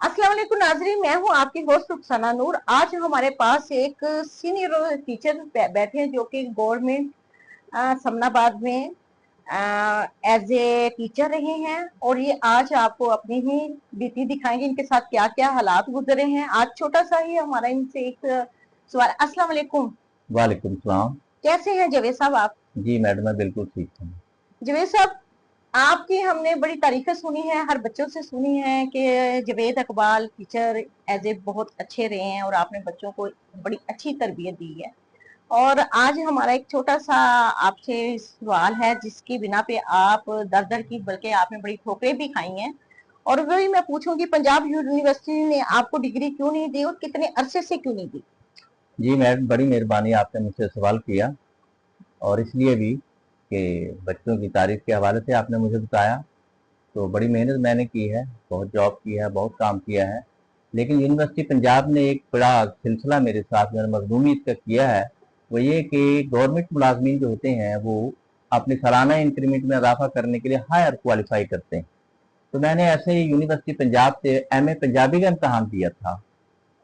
अस्सलाम वालेकुम नाजरीन, मैं हूं आपकी होस्ट रुखसाना नूर। आज हमारे पास एक सीनियर टीचर बैठे हैं जो कि गवर्नमेंट समनाबाद में एज ए टीचर रहे हैं, और ये आज आपको अपनी ही बीती दिखाएंगे, इनके साथ क्या क्या हालात गुजरे हैं। आज छोटा सा ही हमारा इनसे एक सवाल। अस्सलाम वालेकुम। वालेकुम सलाम। कैसे हैं जवेद साहब आप? जी मैडम, मैं बिल्कुल ठीक हूँ। जवेद साहब, आपकी हमने बड़ी तारीफें सुनी हैं, हर बच्चों से सुनी है कि Javed Iqbal teacher as a बहुत अच्छे रहे हैं और आपने बच्चों को बड़ी अच्छी तरबियत दी है। और आज हमारा एक छोटा सा आपसे सवाल है जिसकी बिना पे आप दर दर की, बल्कि आपने बड़ी ठोकरें भी खाई हैं। और वही मैं पूछूंगी, पंजाब यूनिवर्सिटी ने आपको डिग्री क्यों नहीं दी और कितने अरसे से क्यों नहीं दी? जी मैडम, बड़ी मेहरबानी आपने मुझसे सवाल किया, और इसलिए भी कि बच्चों की तारीफ के हवाले से आपने मुझे बताया। तो बड़ी मेहनत मैंने की है, बहुत जॉब की है, बहुत काम किया है। लेकिन यूनिवर्सिटी पंजाब ने एक बड़ा सिलसिला मेरे साथ में मखदूमी इसका किया है, वो ये कि गवर्नमेंट मुलाजमीन जो होते हैं वो अपने सालाना इंक्रीमेंट में इजाफा करने के लिए हायर क्वालिफाई करते हैं। तो मैंने ऐसे ही यूनिवर्सिटी पंजाब से एमए पंजाबी का इम्तहान दिया था।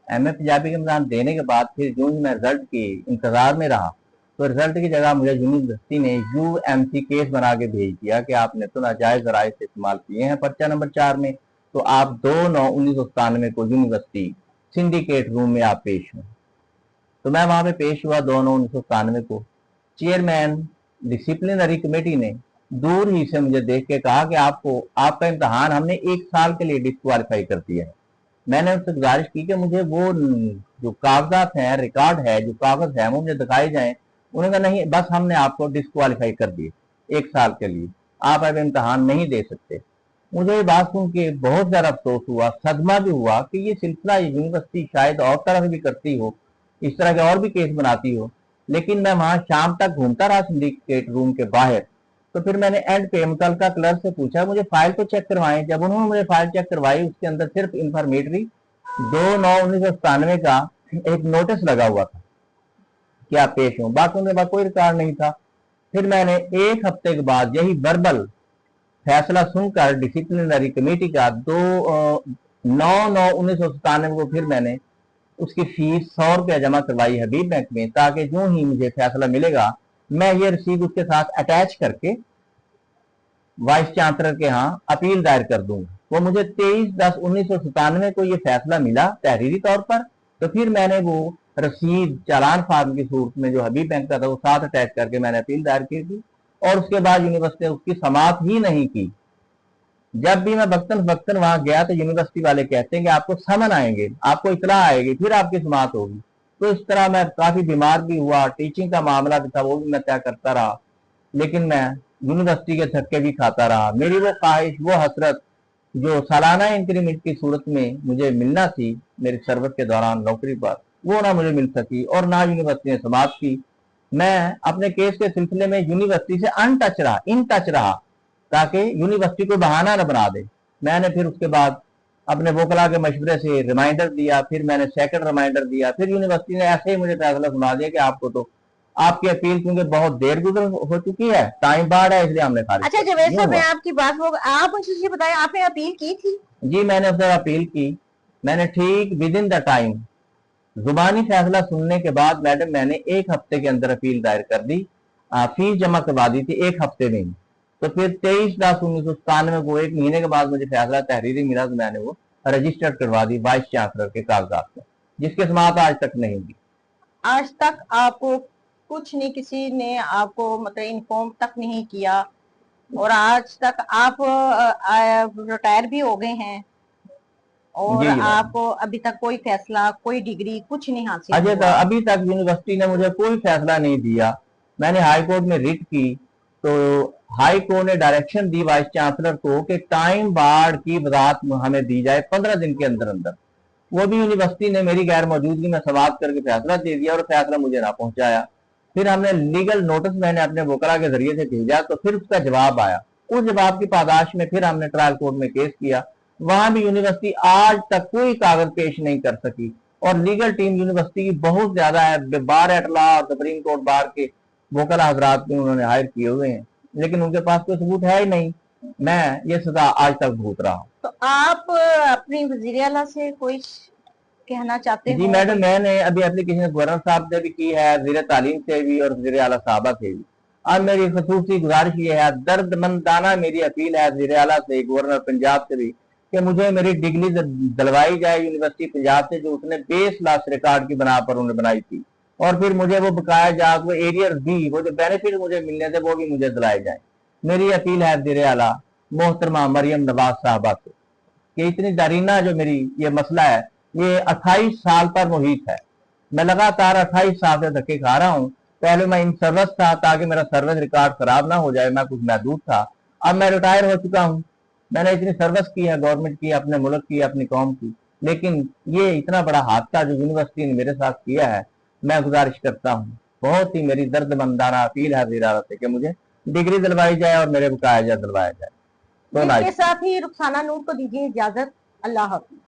एमए पंजाबी का इम्तहान देने के बाद फिर जो ही मैं रिजल्ट के इंतजार में रहा, तो रिजल्ट की जगह मुझे यूनिवर्सिटी ने यूएमसी केस बना के भेज दिया कि आपने तो नाजायज जराये से इस्तेमाल किए हैं पर्चा नंबर 4 में, तो आप 2/9/1997 को यूनिवर्सिटी सिंडिकेट रूम में आप पेश हुए। तो मैं वहां पे पेश हुआ 2/9/1997 को। चेयरमैन डिसिप्लिनरी कमेटी ने दूर ही से मुझे देख के कहा कि आपको आपका इम्तहान हमने 1 साल के लिए डिस्क्वालीफाई कर दिया है। मैंने उससे गुजारिश की कि मुझे वो जो कागजात हैं, रिकॉर्ड है, जो कागज है वो मुझे दिखाए जाएं। उन्होंने कहा नहीं, बस हमने आपको डिस्क्वालीफाई कर दिए 1 साल के लिए, आप अब इम्तहान नहीं दे सकते। मुझे ये बात सुन के बहुत ज्यादा अफसोस हुआ, सदमा भी हुआ कि ये सिलसिला यूनिवर्सिटी शायद और तरफ भी करती हो, इस तरह के और भी केस बनाती हो। लेकिन मैं वहां शाम तक घूमता रहा सिंडिकेट रूम के बाहर। तो फिर मैंने एंड पे मुतलका क्लर्क से पूछा मुझे फाइल तो चेक करवाएं। जब उन्होंने मुझे फाइल चेक करवाई, उसके अंदर सिर्फ इंफॉर्मेटरी 2/9/1997 का एक नोटिस लगा हुआ था कि आप पेश हो, बाकी उनके पास कोई रिकॉर्ड नहीं था। फिर मैंने एक हफ्ते के बाद यही वर्बल फैसला सुनकर डिसिप्लिनरी कमेटी का 2/9/1997 को फिर मैंने उसकी फीस 100 रुपया जमा करवाई हबीब बैंक में, ताकि जो ही मुझे फैसला मिलेगा मैं ये रसीद उसके साथ अटैच करके वाइस चांसलर के यहाँ अपील दायर कर दूंगा। वो मुझे 23/10/1997 को ये फैसला मिला तहरीरी तौर पर। तो फिर मैंने वो रसीद चालान फार्म की सूरत में जो हबीब बैंक का था वो साथ अटैच करके मैंने अपील दायर की थी, और उसके बाद यूनिवर्सिटी ने उसकी समाप्त ही नहीं की। जब भी मैं बख्तन बख्तन वहां गया तो यूनिवर्सिटी वाले कहते हैं कि आपको समन आएंगे, आपको इतला आएगी, फिर आपकी समाप्त होगी। तो इस तरह मैं काफी बीमार भी हुआ, टीचिंग का मामला भी था वो भी मैं तय करता रहा, लेकिन मैं यूनिवर्सिटी के धक्के भी खाता रहा। मेरी वो ख्वाहिश, वो हसरत जो सालाना इंक्रीमेंट की सूरत में मुझे मिलना थी मेरी सर्विस के दौरान नौकरी पर, वो ना मुझे मिल सकी और ना यूनिवर्सिटी ने समाप्त की। मैं अपने केस के सिलसिले में यूनिवर्सिटी से अनटच रहा, इन टच रहा, ताकि यूनिवर्सिटी को बहाना न बना दे। मैंने फिर उसके बाद अपने वकला के मशवरे से रिमाइंडर दिया, फिर मैंने सेकंड रिमाइंडर दिया, फिर यूनिवर्सिटी ने ऐसे ही मुझे फैसला सुना दिया कि आपको तो आपकी अपील क्योंकि बहुत देर गुजर हो चुकी है, टाइम बाढ़ है, इसलिए हमने खारिज अच्छा कर जवेद दिया। साहब, मैं हुआ आपकी बात हो, आप मुझे ये बताएं, आपने अपील की थी? जी, मैंने उससे अपील की। मैंने ठीक विद इन द टाइम जुबानी फैसला सुनने के बाद मैडम मैंने 1 हफ्ते के अंदर अपील दायर कर दी, फीस जमा करवा दी थी 1 हफ्ते में ही। तो फिर 23/10/1997 को 1 महीने के बाद मुझे फैसला तहरीरी मिला, तो मैंने वो रजिस्टर्ड करवा दी वाइस चांसलर के कागजात में, जिसके समाप्त आज तक नहीं हुई। आज तक आपको कुछ नहीं, किसी ने आपको मतलब इन्फॉर्म तक नहीं किया, और आज तक आप रिटायर भी हो गए हैं और जी मैडम, आपको अभी तक कोई फैसला, कोई डिग्री, कुछ नहीं हासिल अजय हुआ? अभी तक यूनिवर्सिटी ने मुझे कोई फैसला नहीं दिया। मैंने हाई कोर्ट में रिट की, तो हाई कोर्ट ने डायरेक्शन दी वाइस चांसलर को कि टाइम बाढ़ की वजाहत हमें दी जाए 15 दिन के अंदर अंदर। वो भी यूनिवर्सिटी ने मेरी गैर मौजूदगी में समाप्त करके फैसला दे दिया और फैसला मुझे ना पहुंचाया। फिर हमने लीगल नोटिस मैंने अपने वकला के जरिए से भेजा, तो फिर उसका जवाब आया। उस जवाब की पादाश में फिर हमने ट्रायल कोर्ट में केस किया। वहां भी यूनिवर्सिटी आज तक कोई कागज पेश नहीं कर सकी, और लीगल टीम यूनिवर्सिटी की बहुत ज्यादा है, बार एट लॉ और सुप्रीम कोर्ट बार के वकला हजरात भी उन्होंने हायर किए हुए हैं, लेकिन उनके पास कोई सबूत है ही नहीं। मैं ये सजा आज तक भुगत रहा हूँ। तो आप अपनी वजीर आला से कोई कहना चाहते जी हो? मैडम, मैंने अभी एप्लीकेशन गवर्नर साहब से भी की है, वज़ीर तालीम से भी और वज़ीर आला साहबा से भी। अब मेरी खसूसी गुजारिश ये है, दर्दमंदाना मेरी अपील है वज़ीर आला से, गवर्नर पंजाब से भी, कि मुझे मेरी डिग्री दिलवाई जाए यूनिवर्सिटी पंजाब से, जो उसने बेस क्लास रिकॉर्ड की बना पर उन्होंने बनाई थी, और फिर मुझे वो बकाया जा वो एरियर बी, वो जो बेनिफिट मुझे मिलने थे वो भी मुझे दिलाए जाए। मेरी अपील है वज़ीर आला मोहतरमा मरियम नवाज साहबा से कि इतनी दारीना जो मेरी ये मसला है, ये 28 साल पर मुहित है। मैं लगातार 28 साल से धक्के खा रहा हूँ। पहले मैं इन सर्विस था ताकि मेरा सर्विस रिकॉर्ड खराब ना हो जाए, मैं कुछ महदूद था। अब मैं रिटायर हो चुका हूँ। मैंने इतनी सर्विस की है, गवर्नमेंट की, अपने मुल्क की, अपनी कौम की, लेकिन ये इतना बड़ा हादसा जो यूनिवर्सिटी ने मेरे साथ किया है, मैं गुजारिश करता हूँ, बहुत ही मेरी दर्दमंदाना अपील है वज़ीर आला से कि मुझे डिग्री दिलवाई जाए और मेरे बकाया दिलवाया जाए। तो इसके साथ ही रुखसाना नूर को दीजिए इजाजत। अल्लाह हाफिज।